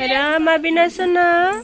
Ada Mabina sana.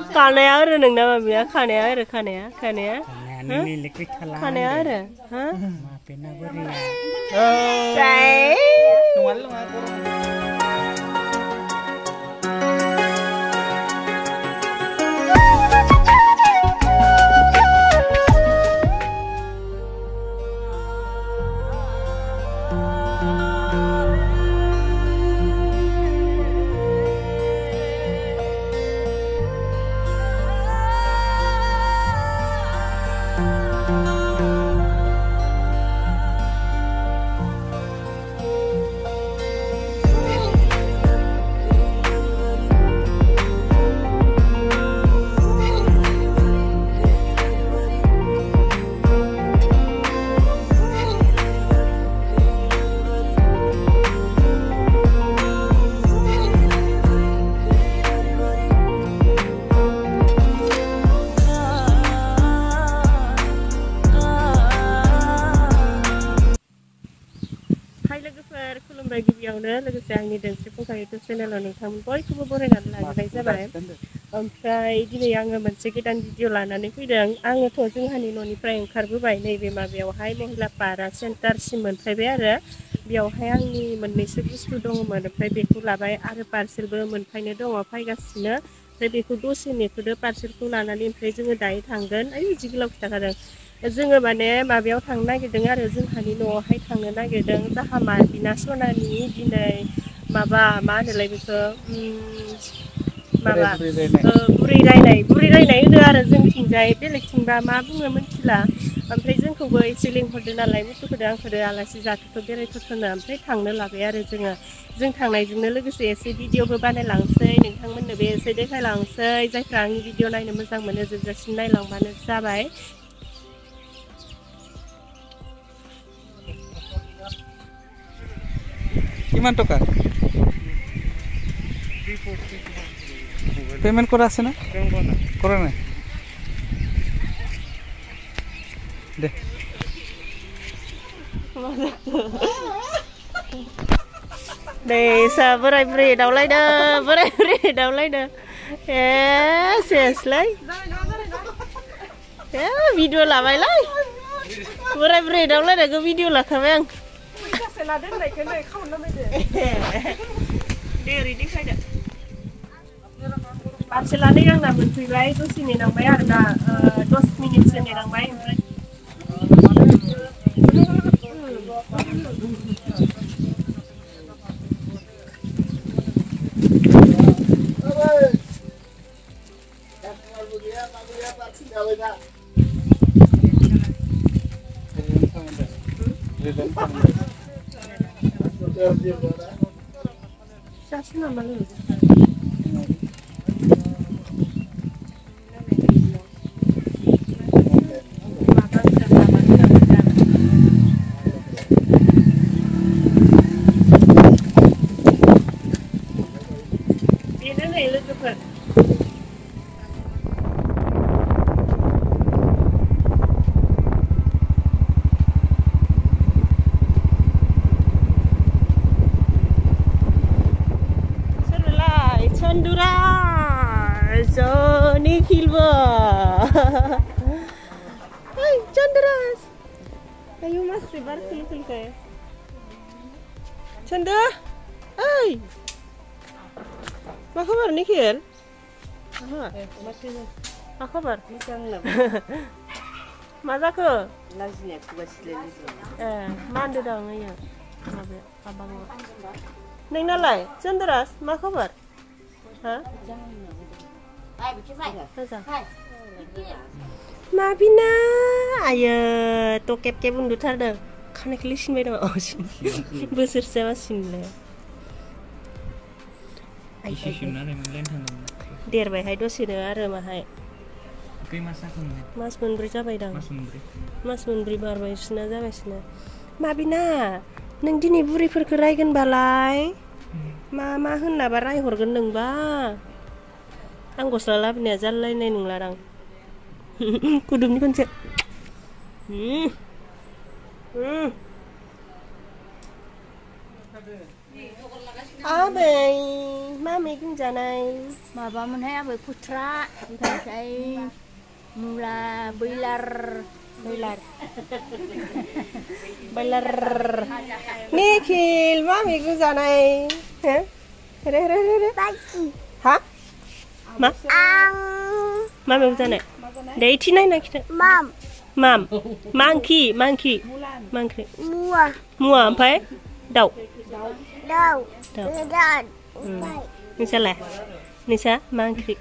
Kanaya ada neng nama Mabina. Kanaya ada kanaya. Kanaya. Kanaya ada. Hah? Mabina beri. Say. खुलुमबाय गिबियावनो लोगोसे आंनि दोंसे फंखाय YouTube चेनेलाव नोंथांमोन बयखौबो बरायनानै लाग्रोनाय जाबाय। ओमफ्राय दिनै आङो मोनसे गोदान भिडिअ लानानै फैदों। आङोथ' जोंहानि न'निफ्राय ओंखारबोबाय नैबे माबायावहाय महिला पारा सेन्टारसिम मोनफैबाय आरो बेयावहाय आंनि मोननैसो बुस्थु दङमोन ओमफ्राय बेखौ लाबाय आरो पार्सेलबो मोनफैनो दङ फैगासिनो। ओमफ्राय बेखौ दसे नेथ'दो पार्सेलखौ लानानै ओमफ्राय जोङो दायो थांगोन। ओइ जि गोलाव खिथाखादों जोङो माने माबायाव थांनो नागिरदों आरो जोंहानि न'आवहाय थांनो नागिरदों। जाहा माबिना सनानि दिनै माबा मा होनोलाय बेखौ माबा बुरै रायनाय होनो आरो जोंथिंजाय बेलेगथिंबा मा बुङो मिथिला। ओमफ्राय जोंखौबो एसे लिंहरदो नालाय मुसुखुदो आंखौदो आलासि जाथ'थ' बेरायथ'थ'नो ओमफ्राय थांनो लाबाय आरो जों थांनायजोंनो लोगोसे एसे भिडिअबो बानायलांसै नोंथांमोननोबो एसे देखायलांसै। जायफ्रा आंनि भिडिअ नायनो मोजां मोनो जोबजासिम नायलांबानो जाबाय। কিমান টকা পেমেন্ট করা আছে না করা নাই দে Desa borai-borai daulaido. Seslai. Ya, video labai lai. Borai-borai daulaido ke video lah kabang. Dari di kada. Parcelane yang nak mencurai itu sini nang bayar na 2 minit sini nang bayar. Siapa nama lu? Hai, Chandras. Ayo mas, sebar kul kayak. Chandra, hai. Apa kabar Nikhil? Apa kabar? Masa ke? Mana dong ya? Abang. Neng nalai, Chandras, apa kabar? Hah? Mabina, ayo, to kep undur tada. Karena kelisin beda osin, besar sama sinle. Der bay hai dosi de are mahai. Mas menberi apa idang? Mas menberi bar bay sina jaga sina. Mabina, neng dini buri perkeraikan balai. Mama henna barai horgan neng ba. Ang gosla lab ni azal lai nai nung larang. Kudum ni kan cek. आबै मा मैगं जानाय माबामोनहाय आबै खुथ्रा ओमफ्राय मुला बयलार निखिल मा मैगं जानाय रे हा मा मैगं जानाय दे इथि नायना खिथा माम मा ओंख्रि मुवा ओमफ्राय दाउ नोंसालाय नोंसा मा ओंख्रि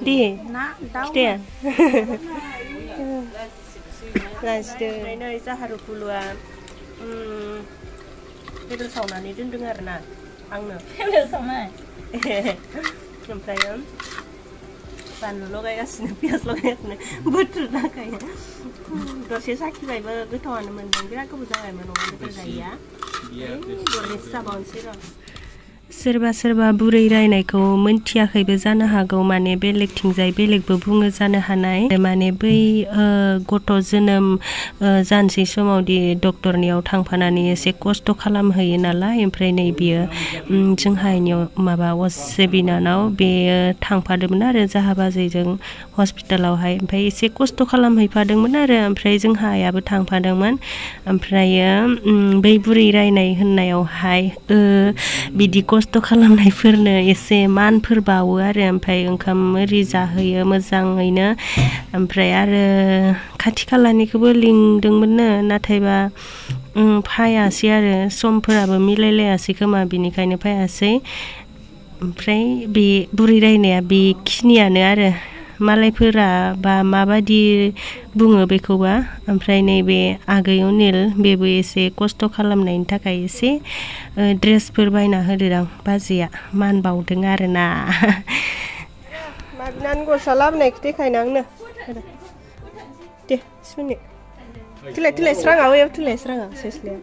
दे खिथाया नै जाहारु फुलुआ बेदर सावनानै दोनदों आरोना आंनो ओमफ्राय बानलु लगायगासिनो पियाज लगायगासिनो बोथोर नाखायो दसे साखिबायबो गोथावानो मोनदों बिराद गोबाव जाबायमोन अमा बेदर जायैया दरनैसो जाबावनोसै र' सोरबा सोरबा बुरै रायनायखौ मोनथियाखैबो जानो हागौ माने बेलेगथिंजाय बेलेगबो बुङो जानो हानाय माने बै गथ' जोनोम जानोसै समावदि डक्टरनियाव थांफानानै एसे खस्थ' खालामहैयो नालाय ओमफ्राय नै बियो जोंहानियाव माबा असे बिनानाव बेयो थांफादोंमोन आरो जाहा बाजैजों हस्पिटालावहाय ओमफ्राय एसे खस्थ' खालामहैफादोंमोन आरो ओमफ्राय जोंहा आइयाबो थांफादोंमोन ओमफ्रायो बै बुरै रायनाय होननायावहाय बिदि खस्थ' खालामनायफोरनो एसे मानफोर बावो आरो ओमफ्राय ओंखाम ओरि जाहोयो मोजाङैनो ओमफ्राय आरो खाथि खालानिखौबो लिंदोंमोननो नाथायबा फायासै आरो समफोराबो मिलायलायासै खोमा बिनिखायनो फायासै ओमफ्राय बे बुरै रायनाया बेखिनियानो आरो मालायफोरा बा माबादि बुङो बेखौबा ओमफ्राय नैबे आगै अनिल बेबो एसे खस्थ' खालामनायनि थाखाय एसे ड्रेसफोर बायना होदों बाजैया मान बावदों आरोना माबिनानै गस्ला लाबोनायखौ देखायनो आंनो दे सुनि थुलाय स्राङा बैयाव थुलाय स्राङा सेस्लाया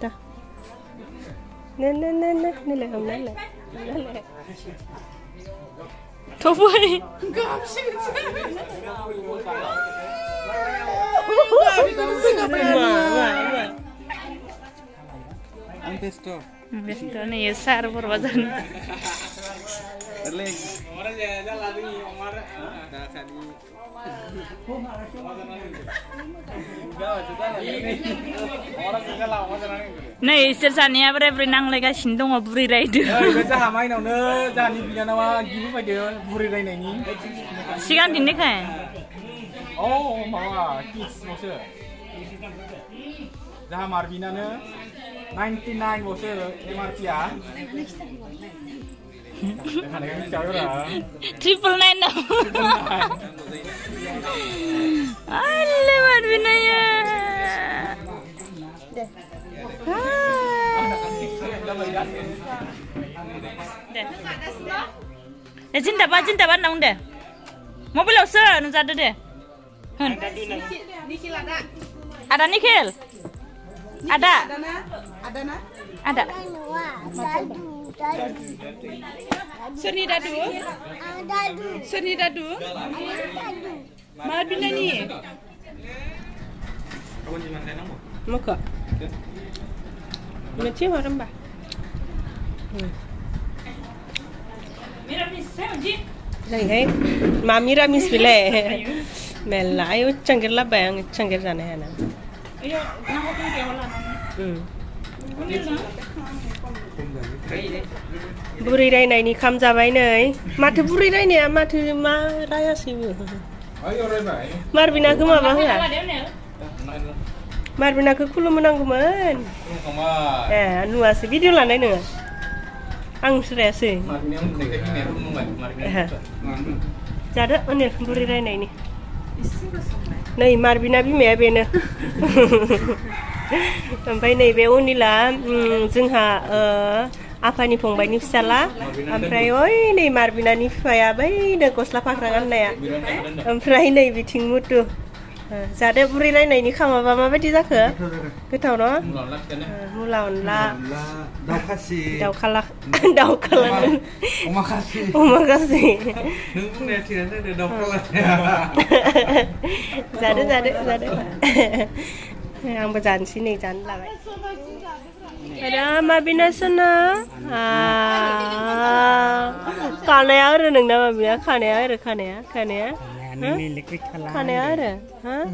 दा नोलाय हमनालाय थबाय बेस्थ' नै सार बरबा जानो नै इसोर सानैया बोरै बोरै नांलायगासिनो दङ बुरै रायदो जाहा माइनावनो जाहानि बिनानावा गिबु बायदो बुरै रायनायनि सिगां दिननिखाय माबा किड्सल'सो जाहा मारबिनानो 99 ल'सो एमआरपिआ ट्रिपल 9 ना alle मारबिनाया cinta ba nang deh mobil ose nu jade deh ada Nikhil ada Seni dadu ma binani muka Mesti orang bah. Miramis saja. Lagi, miramis bile. Mela, ayo cangkir lah bayang cangkir sana ya na. Ayo, nak apa yang kewalan? Burai rainai kam jabai nei. Matu burai rainai, matu ma raya sibu. Ayo rainai. Marbina ke mana ya? Marbina ke kulu menang keman. Nu asih video lah nai neng. Ang stres sih. Marbina mendekat ini rumah Marbina. Jadi aneh burai rainai ini. Nei Marbina bime bena. Sampai nei be unila जोंहा आफानि फंबायनि फिसाला ओमफ्राय ओइ नै मारबिनानि फिफाया बैनो गस्ला फाख्रा गाननाया ओमफ्राय नै बिथिं मुतु जादो बुरै रायनायनि खामाबा माबायदि जाखो गोथाव न मुला अनला दाउखाला अमा खासि नों बुंनाया थिगानो जादो दाउखाला जादो आंबो जानोसै नै जानो लाबाय Ada Mabina sana. Kanaya ada neng nama Mabina. Kanaya ada kanaya. Kanaya ada. Hah?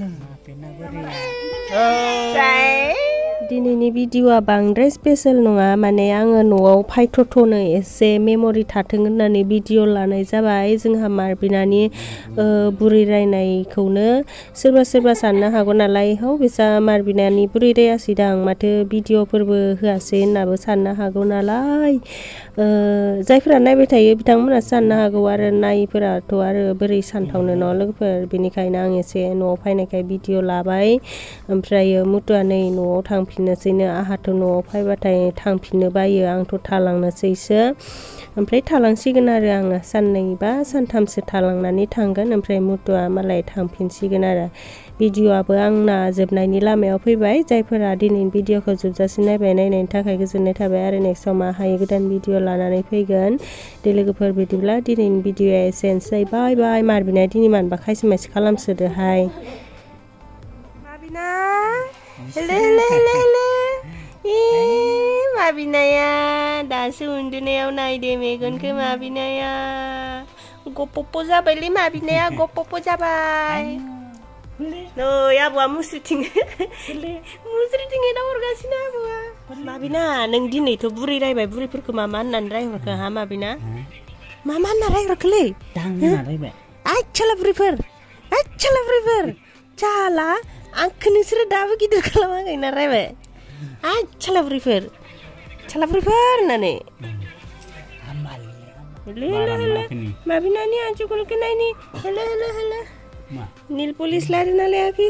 दिनैनि भिडिअआ बांद्राय स्पेशल नङा माने आङो न'आव फायथ'थ'नो एसे मेम'रि थाथों होननानै भिडिअ लानाय जाबाय जोंहा मार्बिनानि बुरै रायनायखौनो सोरबा सोरबा साननो हागौ नालाय हौ बिसा मार्बिनानि बुरै रायासै दां माथो भिडिअफोरबो होआसै होननाबो साननो हागौ नालाय जायफोरा नायबाय थायो बिथांमोना साननो हागौ आरो नायिफोराथ' आरो बोरै सानथावनो न' लोगोफोर बेनिखायनो आं एसे न'आव फैनायखाय भिडिअ लाबाय ओमफ्रायो मुथुआ नै न'आव थांफिननोसैनो आहाथ' न'आव फैबाथाय थांफिननो बायो आंथ' थालांनोसैसो ओमफ्राय थालांसिगोन आरो आङो साननै बा सानथामसो थालांनानै थांगोन ओमफ्राय मुथुआ मालाय थांफिनसिगोन आरो भिडिअआबो आंना जोबनायनि लामायाव फैबाय जायफोरा दिनैनि भिडिअखौ जोबजासिम नायनायनि थाखाय गोजोननाय थाबाय आरो नेक्स्टआव मा हायो गोदान भिडिअ लानानै फैगोन दे लोगोफोर बिदिब्ला दिनैनि भिडिअआ एसेनोसै बाय बाय मार्बिना दिनै मानबा खायसे मासे खालामसोदोहाय मार्बिना हेलो माबिनाया दासो उन्दुनायाव नायदे मेगनखौ माबिनाया गपप जाबायलै माबिनाया गपप जाबाय नै आबौआ मुस्रिथिं एदाव हरगासिनो आबौआ माबिना नों दिनैथ' बुरै रायबाय बुरैफोरखौ मा होननानै रायहरखो हा माबिना मा होनना रायहरखोलै आइच्छाला बुरैफोर जाला आंखौ नोंसोरो दाबो गिदिर खालामाखै ना रायबाय आइच्छाला बुरैफोर होननानै माबिनानि आनजुगुलखौ नायनि हेलो नील पुलिस लादों ना लायाखै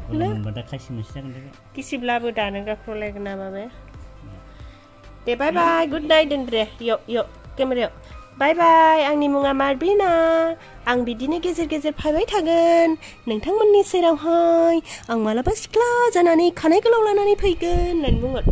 हेलो किसिब्लाबो दानो गाख्रलायगोन नामा बे दे बाय बाय गुड नाइट दोनब्रे यो केमेरायाव बाय बाय आंनि मुङा मार्बिना आं बिदिनो गेजेर गेजेर फैबाय थागोन नोंथांमोननि सेरावहाय आं मालाबा सिख्ला जानानै खानाय गोलाव लानानै फैगोन होननानै बुंगोन